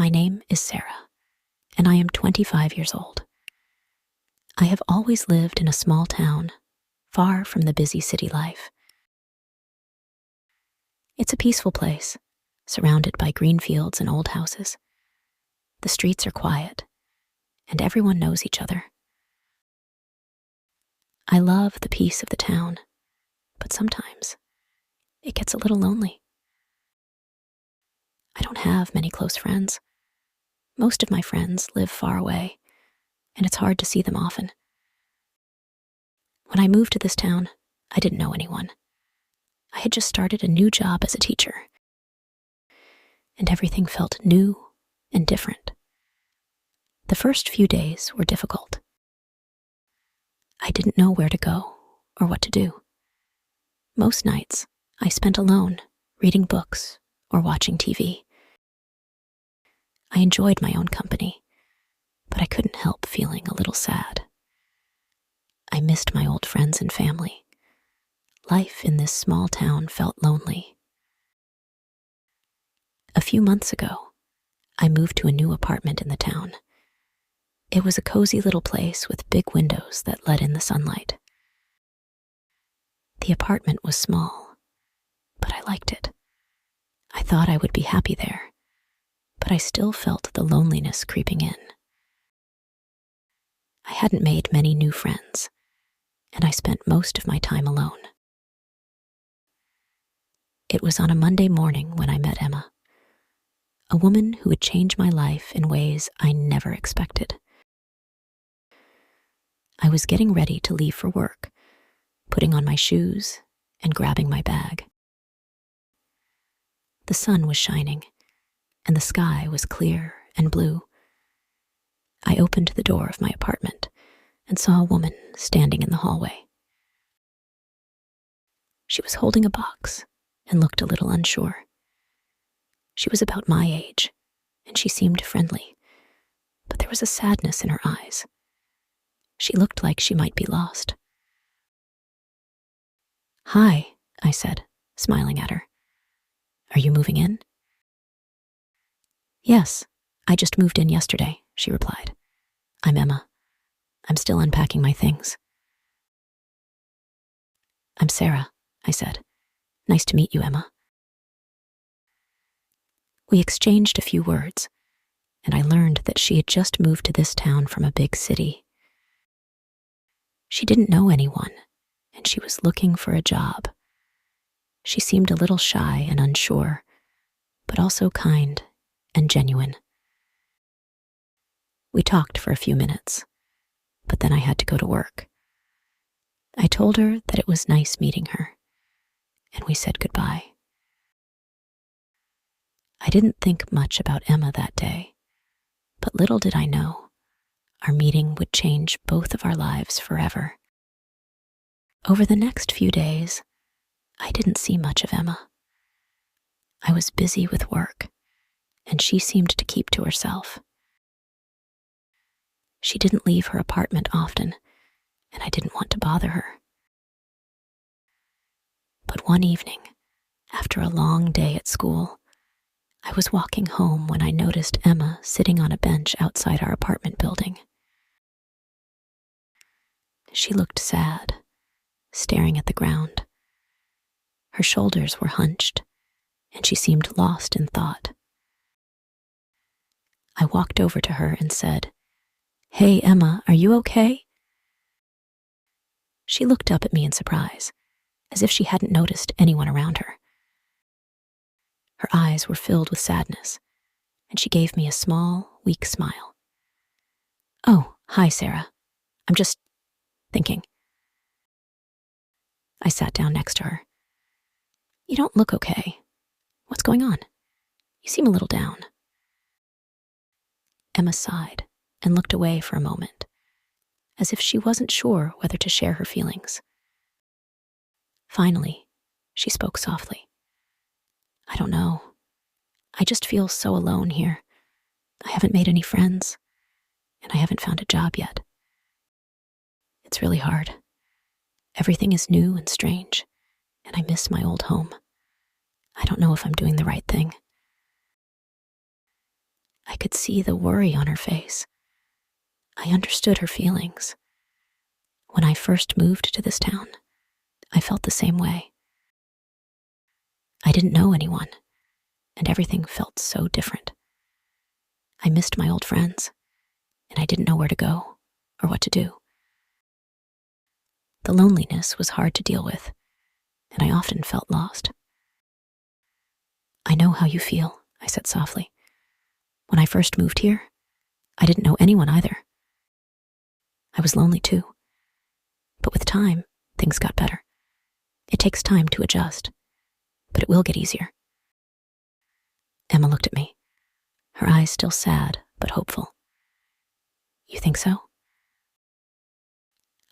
My name is Sarah, and I am 25 years old. I have always lived in a small town, far from the busy city life. It's a peaceful place, surrounded by green fields and old houses. The streets are quiet, and everyone knows each other. I love the peace of the town, but sometimes it gets a little lonely. I don't have many close friends. Most of my friends live far away, and it's hard to see them often. When I moved to this town, I didn't know anyone. I had just started a new job as a teacher, and everything felt new and different. The first few days were difficult. I didn't know where to go or what to do. Most nights, I spent alone, reading books or watching TV. I enjoyed my own company, but I couldn't help feeling a little sad. I missed my old friends and family. Life in this small town felt lonely. A few months ago, I moved to a new apartment in the town. It was a cozy little place with big windows that let in the sunlight. The apartment was small, but I liked it. I thought I would be happy there, but I still felt the loneliness creeping in. I hadn't made many new friends, and I spent most of my time alone. It was on a Monday morning when I met Emma, a woman who would change my life in ways I never expected. I was getting ready to leave for work, putting on my shoes and grabbing my bag. The sun was shining, and the sky was clear and blue. I opened the door of my apartment and saw a woman standing in the hallway. She was holding a box and looked a little unsure. She was about my age, and she seemed friendly, but there was a sadness in her eyes. She looked like she might be lost. "Hi," I said, smiling at her. "Are you moving in?" "Yes, I just moved in yesterday," she replied. "I'm Emma. I'm still unpacking my things." "I'm Sarah," I said. "Nice to meet you, Emma." We exchanged a few words, and I learned that she had just moved to this town from a big city. She didn't know anyone, and she was looking for a job. She seemed a little shy and unsure, but also kind and genuine. We talked for a few minutes, but then I had to go to work. I told her that it was nice meeting her, and we said goodbye. I didn't think much about Emma that day, but little did I know, our meeting would change both of our lives forever. Over the next few days, I didn't see much of Emma. I was busy with work, and she seemed to keep to herself. She didn't leave her apartment often, and I didn't want to bother her. But one evening, after a long day at school, I was walking home when I noticed Emma sitting on a bench outside our apartment building. She looked sad, staring at the ground. Her shoulders were hunched, and she seemed lost in thought. I walked over to her and said, "Hey, Emma, are you okay?" She looked up at me in surprise, as if she hadn't noticed anyone around her. Her eyes were filled with sadness, and she gave me a small, weak smile. "Oh, hi, Sarah. I'm just thinking." I sat down next to her. "You don't look okay. What's going on? You seem a little down." Emma sighed and looked away for a moment, as if she wasn't sure whether to share her feelings. Finally, she spoke softly. "I don't know. I just feel so alone here. I haven't made any friends, and I haven't found a job yet. It's really hard. Everything is new and strange, and I miss my old home. I don't know if I'm doing the right thing." I could see the worry on her face. I understood her feelings. When I first moved to this town, I felt the same way. I didn't know anyone, and everything felt so different. I missed my old friends, and I didn't know where to go or what to do. The loneliness was hard to deal with, and I often felt lost. I know how you feel, I said softly. When I first moved here, I didn't know anyone either. I was lonely too. But with time, things got better. It takes time to adjust, but it will get easier. Emma looked at me, her eyes still sad but hopeful. You think so?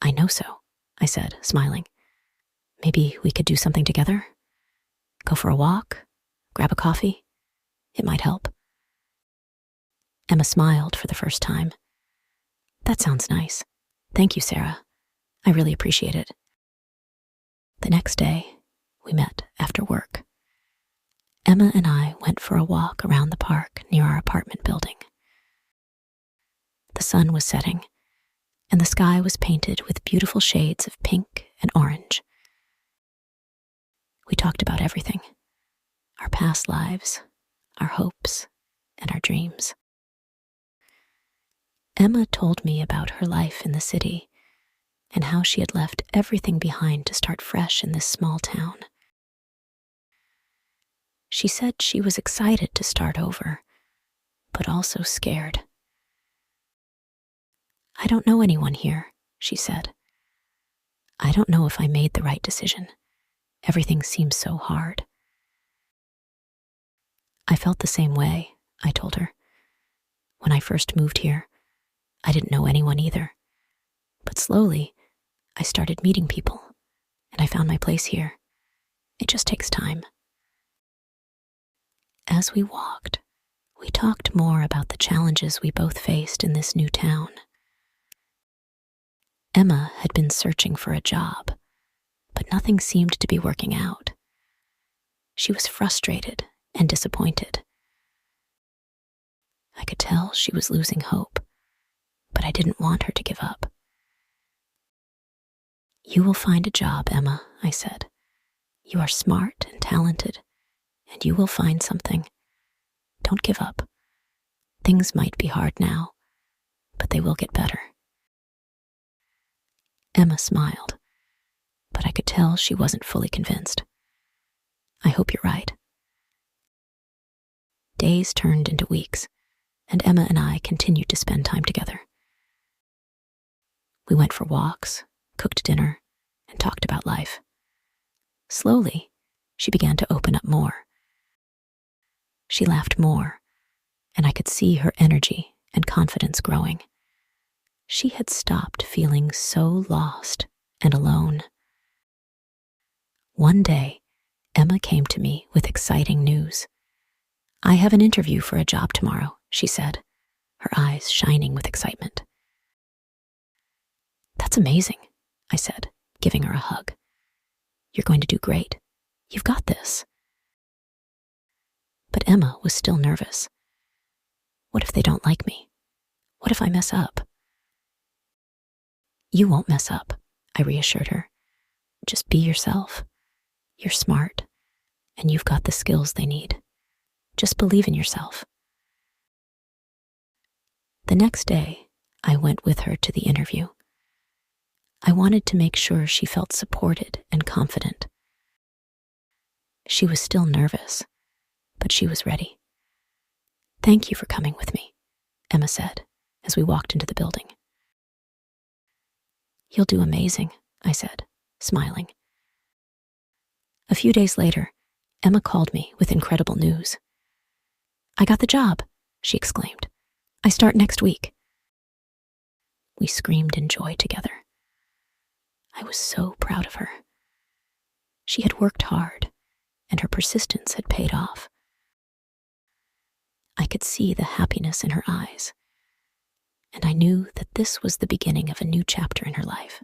I know so, I said, smiling. Maybe we could do something together? Go for a walk? Grab a coffee? It might help. Emma smiled for the first time. That sounds nice. Thank you, Sarah. I really appreciate it. The next day, we met after work. Emma and I went for a walk around the park near our apartment building. The sun was setting, and the sky was painted with beautiful shades of pink and orange. We talked about everything, our past lives, our hopes, and our dreams. Emma told me about her life in the city and how she had left everything behind to start fresh in this small town. She said she was excited to start over, but also scared. I don't know anyone here, she said. I don't know if I made the right decision. Everything seems so hard. I felt the same way, I told her. When I first moved here, I didn't know anyone either. But slowly, I started meeting people, and I found my place here. It just takes time. As we walked, we talked more about the challenges we both faced in this new town. Emma had been searching for a job, but nothing seemed to be working out. She was frustrated and disappointed. I could tell she was losing hope, but I didn't want her to give up. You will find a job, Emma, I said. You are smart and talented, and you will find something. Don't give up. Things might be hard now, but they will get better. Emma smiled, but I could tell she wasn't fully convinced. I hope you're right. Days turned into weeks, and Emma and I continued to spend time together. We went for walks, cooked dinner, and talked about life. Slowly, she began to open up more. She laughed more, and I could see her energy and confidence growing. She had stopped feeling so lost and alone. One day, Emma came to me with exciting news. I have an interview for a job tomorrow, she said, her eyes shining with excitement. That's amazing, I said, giving her a hug. You're going to do great. You've got this. But Emma was still nervous. What if they don't like me? What if I mess up? You won't mess up, I reassured her. Just be yourself. You're smart, and you've got the skills they need. Just believe in yourself. The next day, I went with her to the interview. I wanted to make sure she felt supported and confident. She was still nervous, but she was ready. Thank you for coming with me, Emma said as we walked into the building. You'll do amazing, I said, smiling. A few days later, Emma called me with incredible news. I got the job, she exclaimed. I start next week. We screamed in joy together. I was so proud of her. She had worked hard, and her persistence had paid off. I could see the happiness in her eyes, and I knew that this was the beginning of a new chapter in her life.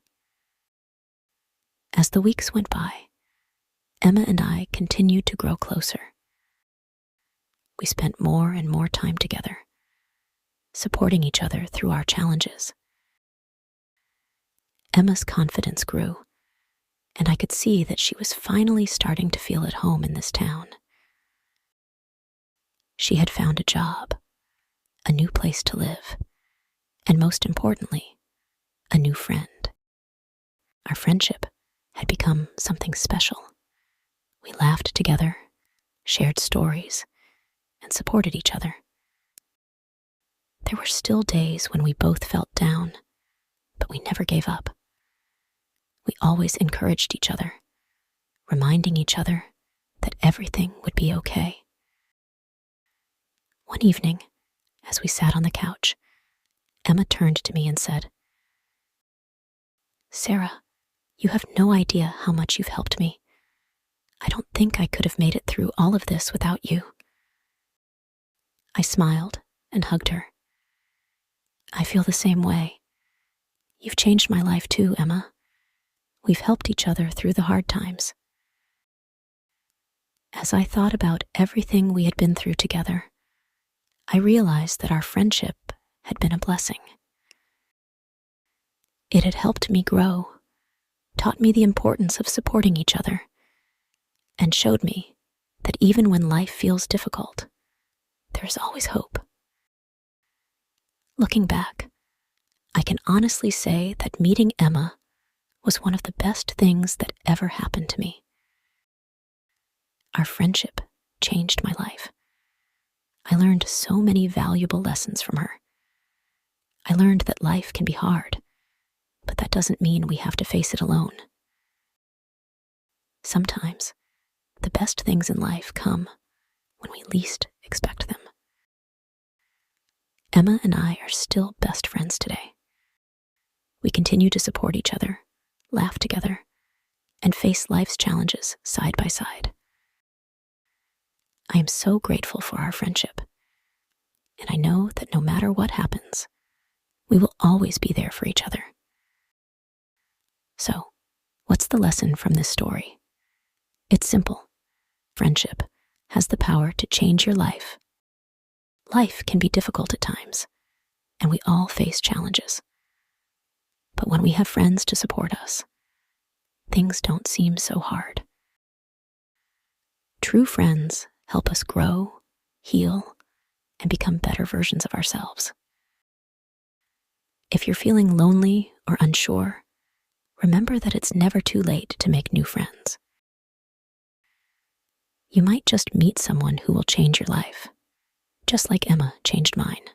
As the weeks went by, Emma and I continued to grow closer. We spent more and more time together, supporting each other through our challenges. Emma's confidence grew, and I could see that she was finally starting to feel at home in this town. She had found a job, a new place to live, and most importantly, a new friend. Our friendship had become something special. We laughed together, shared stories, and supported each other. There were still days when we both felt down, but we never gave up. We always encouraged each other, reminding each other that everything would be okay. One evening, as we sat on the couch, Emma turned to me and said, "Sarah, you have no idea how much you've helped me. I don't think I could have made it through all of this without you." I smiled and hugged her. "I feel the same way. You've changed my life too, Emma. We've helped each other through the hard times." As I thought about everything we had been through together, I realized that our friendship had been a blessing. It had helped me grow, taught me the importance of supporting each other, and showed me that even when life feels difficult, there is always hope. Looking back, I can honestly say that meeting Emma was one of the best things that ever happened to me. Our friendship changed my life. I learned so many valuable lessons from her. I learned that life can be hard, but that doesn't mean we have to face it alone. Sometimes, the best things in life come when we least expect them. Emma and I are still best friends today. We continue to support each other, laugh together, and face life's challenges side by side. I am so grateful for our friendship, and I know that no matter what happens, we will always be there for each other. So, what's the lesson from this story? It's simple. Friendship has the power to change your life. Life can be difficult at times, and we all face challenges. But when we have friends to support us, things don't seem so hard. True friends help us grow, heal, and become better versions of ourselves. If you're feeling lonely or unsure, remember that it's never too late to make new friends. You might just meet someone who will change your life, just like Emma changed mine.